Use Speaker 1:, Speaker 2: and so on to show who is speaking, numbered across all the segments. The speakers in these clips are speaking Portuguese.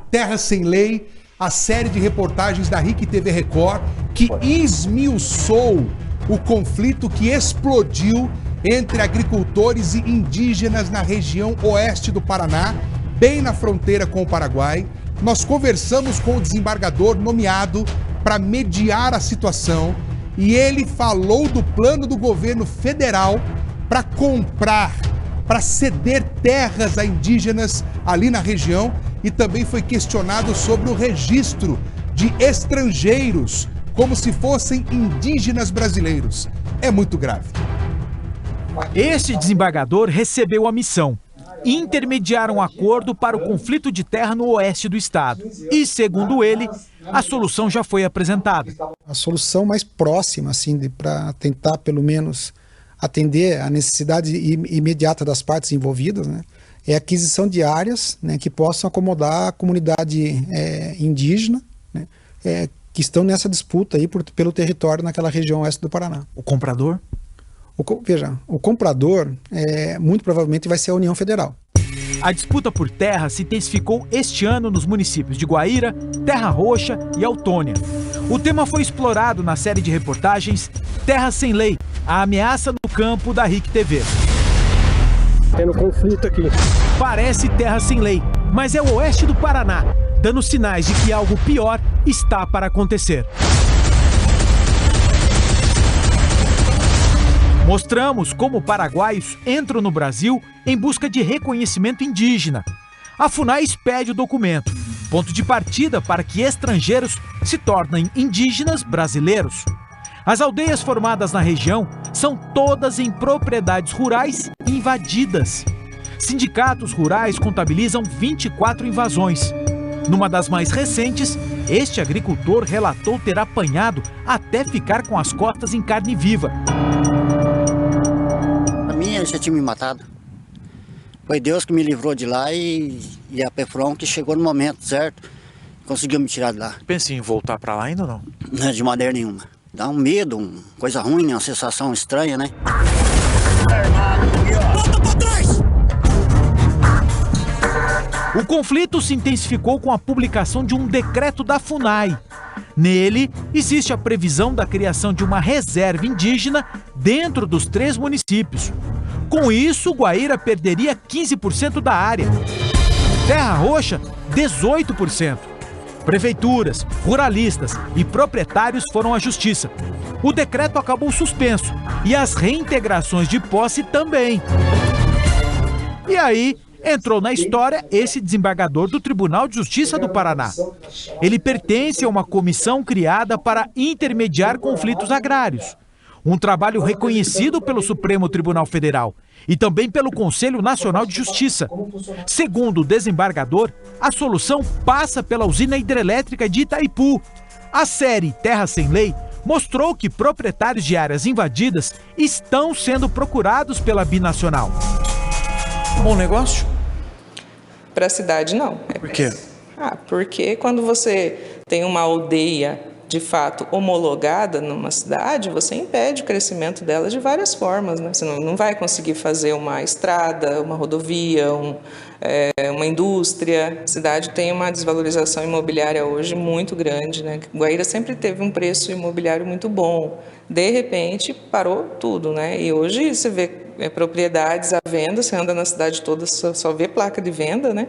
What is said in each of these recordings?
Speaker 1: Terra Sem Lei, a série de reportagens da RIC TV Record que esmiuçou o conflito que explodiu entre agricultores e indígenas na região oeste do Paraná, bem na fronteira com o Paraguai. Nós conversamos com o desembargador nomeado para mediar a situação e ele falou do plano do governo federal para comprar, para ceder terras a indígenas ali na região, e também foi questionado sobre o registro de estrangeiros como se fossem indígenas brasileiros. É muito grave.
Speaker 2: Este desembargador recebeu a missão: intermediar um acordo para o conflito de terra no oeste do estado. E, segundo ele, a solução já foi apresentada.
Speaker 3: A solução mais próxima, assim, para tentar pelo menos atender a necessidade imediata das partes envolvidas, né, é a aquisição de áreas, né, que possam acomodar a comunidade indígena, né, que estão nessa disputa aí pelo território naquela região oeste do Paraná.
Speaker 2: O comprador?
Speaker 3: Veja, o comprador muito provavelmente vai ser a União Federal.
Speaker 2: A disputa por terra se intensificou este ano nos municípios de Guaíra, Terra Roxa e Autônia. O tema foi explorado na série de reportagens Terra Sem Lei, a ameaça no campo da RIC TV.
Speaker 4: Tendo conflito aqui.
Speaker 2: Parece terra sem lei, mas é o oeste do Paraná, dando sinais de que algo pior está para acontecer. Mostramos como paraguaios entram no Brasil em busca de reconhecimento indígena. A FUNAIS pede o documento, ponto de partida para que estrangeiros se tornem indígenas brasileiros. As aldeias formadas na região são todas em propriedades rurais invadidas. Sindicatos rurais contabilizam 24 invasões. Numa das mais recentes, este agricultor relatou ter apanhado até ficar com as costas em carne viva.
Speaker 5: A minha já tinha me matado. Foi Deus que me livrou de lá e a Pefron que chegou no momento certo, conseguiu me tirar de lá.
Speaker 2: Pensa em voltar para lá ainda ou não?
Speaker 5: Não, de maneira nenhuma. Dá um medo, coisa ruim, uma sensação estranha, né?
Speaker 2: Volta pra trás! O conflito se intensificou com a publicação de um decreto da FUNAI. Nele, existe a previsão da criação de uma reserva indígena dentro dos 3 municípios. Com isso, Guaíra perderia 15% da área. Terra Roxa, 18%. Prefeituras, ruralistas e proprietários foram à justiça. O decreto acabou suspenso e as reintegrações de posse também. E aí entrou na história esse desembargador do Tribunal de Justiça do Paraná. Ele pertence a uma comissão criada para intermediar conflitos agrários. Um trabalho reconhecido pelo Supremo Tribunal Federal e também pelo Conselho Nacional de Justiça. Segundo o desembargador, a solução passa pela usina hidrelétrica de Itaipu. A série Terra Sem Lei mostrou que proprietários de áreas invadidas estão sendo procurados pela binacional. Bom negócio?
Speaker 6: Para a cidade, não.
Speaker 2: Por quê?
Speaker 6: Porque quando você tem uma aldeia de fato homologada numa cidade, você impede o crescimento dela de várias formas, né? Você não vai conseguir fazer uma estrada, uma rodovia, uma indústria. A cidade tem uma desvalorização imobiliária hoje muito grande, né? Guaíra sempre teve um preço imobiliário muito bom. De repente, parou tudo, né? E hoje você vê propriedades à venda, você anda na cidade toda, só vê placa de venda, né?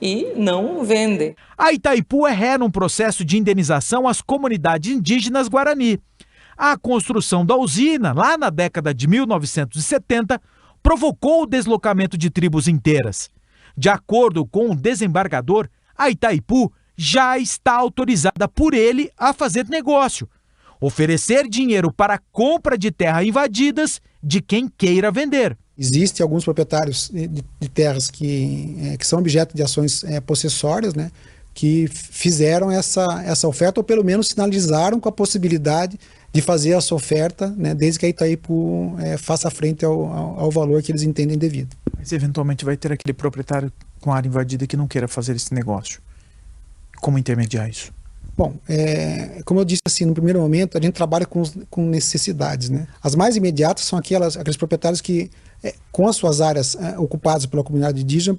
Speaker 6: E não vendem.
Speaker 2: A Itaipu é ré num processo de indenização às comunidades indígenas Guarani. A construção da usina, lá na década de 1970, provocou o deslocamento de tribos inteiras. De acordo com o desembargador, a Itaipu já está autorizada por ele a fazer negócio, oferecer dinheiro para a compra de terra invadidas de quem queira vender.
Speaker 3: Existem alguns proprietários de terras que são objeto de ações possessórias, né, que fizeram essa oferta, ou pelo menos sinalizaram com a possibilidade de fazer essa oferta, né, desde que a Itaipu faça frente ao valor que eles entendem devido.
Speaker 2: Mas eventualmente vai ter aquele proprietário com área invadida que não queira fazer esse negócio. Como intermediar isso?
Speaker 3: Bom, como eu disse assim, no primeiro momento, a gente trabalha com necessidades, né? As mais imediatas são aqueles proprietários que, com as suas áreas ocupadas pela comunidade indígena,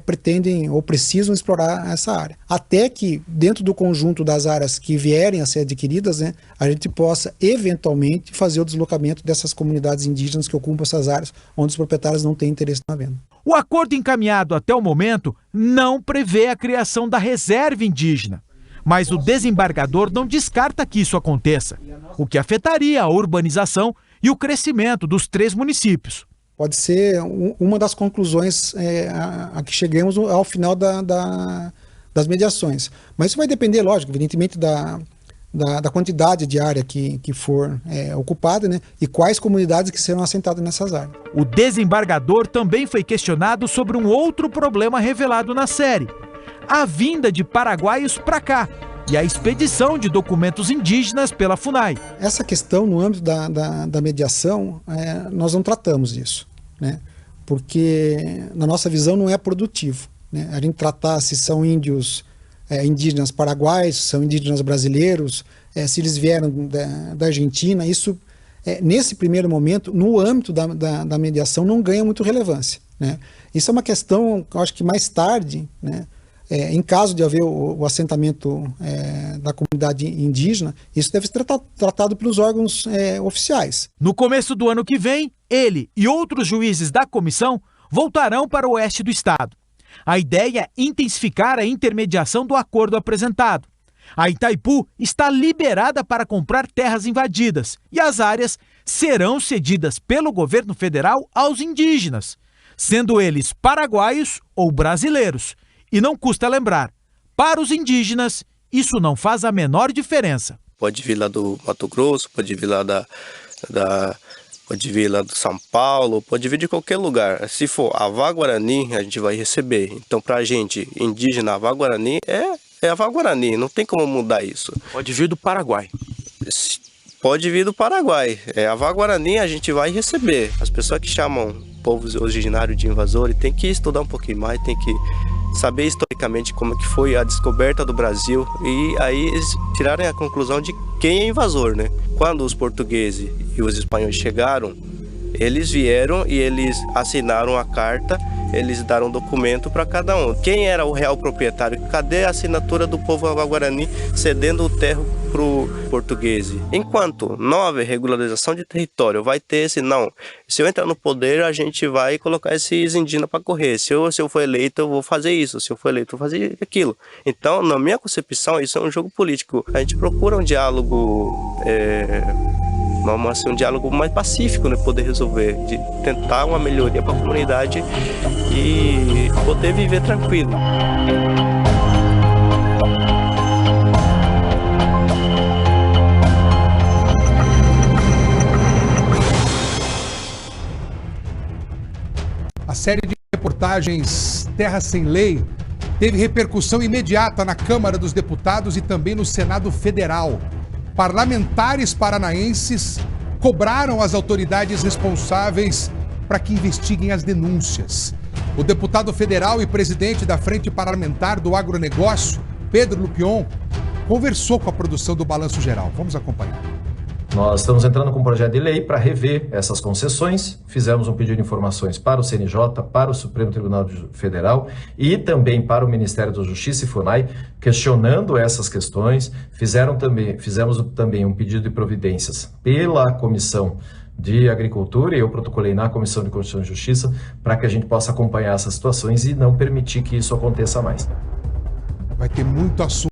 Speaker 3: pretendem ou precisam explorar essa área. Até que, dentro do conjunto das áreas que vierem a ser adquiridas, né, a gente possa, eventualmente, fazer o deslocamento dessas comunidades indígenas que ocupam essas áreas, onde os proprietários não têm interesse na venda.
Speaker 2: O acordo encaminhado até o momento não prevê a criação da reserva indígena. Mas o desembargador não descarta que isso aconteça, o que afetaria a urbanização e o crescimento dos 3 municípios.
Speaker 3: Pode ser uma das conclusões a que cheguemos ao final das mediações. Mas isso vai depender, lógico, evidentemente, da quantidade de área que for ocupada, né, e quais comunidades que serão assentadas nessas áreas.
Speaker 2: O desembargador também foi questionado sobre um outro problema revelado na série: a vinda de paraguaios para cá e a expedição de documentos indígenas pela FUNAI.
Speaker 3: Essa questão, no âmbito da mediação, nós não tratamos disso, né? Porque, na nossa visão, não é produtivo, né? A gente tratar se são índios indígenas paraguaios, se são indígenas brasileiros, se eles vieram da Argentina, isso, nesse primeiro momento, no âmbito da mediação, não ganha muito relevância, né? Isso é uma questão, eu acho que mais tarde, né, em caso de haver o assentamento da comunidade indígena, isso deve ser tratado pelos órgãos oficiais.
Speaker 2: No começo do ano que vem, ele e outros juízes da comissão voltarão para o oeste do estado. A ideia é intensificar a intermediação do acordo apresentado. A Itaipu está liberada para comprar terras invadidas e as áreas serão cedidas pelo governo federal aos indígenas, sendo eles paraguaios ou brasileiros. E não custa lembrar, para os indígenas, isso não faz a menor diferença.
Speaker 7: Pode vir lá do Mato Grosso, pode vir lá pode vir lá do São Paulo, pode vir de qualquer lugar. Se for Avá Guarani, a gente vai receber. Então, para a gente, indígena, Avá Guarani é Avá Guarani, não tem como mudar isso.
Speaker 8: Pode vir do Paraguai.
Speaker 7: Pode vir do Paraguai. Avá Guarani a gente vai receber. As pessoas que chamam povos originários de invasores tem que estudar um pouquinho mais, tem que saber historicamente como que foi a descoberta do Brasil e aí eles tirarem a conclusão de quem é invasor, né? Quando os portugueses e os espanhóis chegaram, eles vieram e eles assinaram a carta, eles deram um documento para cada um. Quem era o real proprietário? Cadê a assinatura do povo Avá-Guarani cedendo o terro para o português? Enquanto não haver regularização de território, vai ter esse não. Se eu entrar no poder, a gente vai colocar esses indígenas para correr. Se eu for eleito, eu vou fazer isso. Se eu for eleito, eu vou fazer aquilo. Então, na minha concepção, isso é um jogo político. A gente procura um diálogo... um diálogo mais pacífico, né, poder resolver, de tentar uma melhoria para a comunidade e poder viver tranquilo.
Speaker 1: A série de reportagens Terra Sem Lei teve repercussão imediata na Câmara dos Deputados e também no Senado Federal. Parlamentares paranaenses cobraram as autoridades responsáveis para que investiguem as denúncias. O deputado federal e presidente da Frente Parlamentar do Agronegócio, Pedro Lupion, conversou com a produção do Balanço Geral. Vamos acompanhar.
Speaker 9: Nós estamos entrando com um projeto de lei para rever essas concessões. Fizemos um pedido de informações para o CNJ, para o Supremo Tribunal Federal e também para o Ministério da Justiça e FUNAI, questionando essas questões. Fizemos também um pedido de providências pela Comissão de Agricultura e eu protocolei na Comissão de Constituição e Justiça para que a gente possa acompanhar essas situações e não permitir que isso aconteça mais.
Speaker 1: Vai ter muito assunto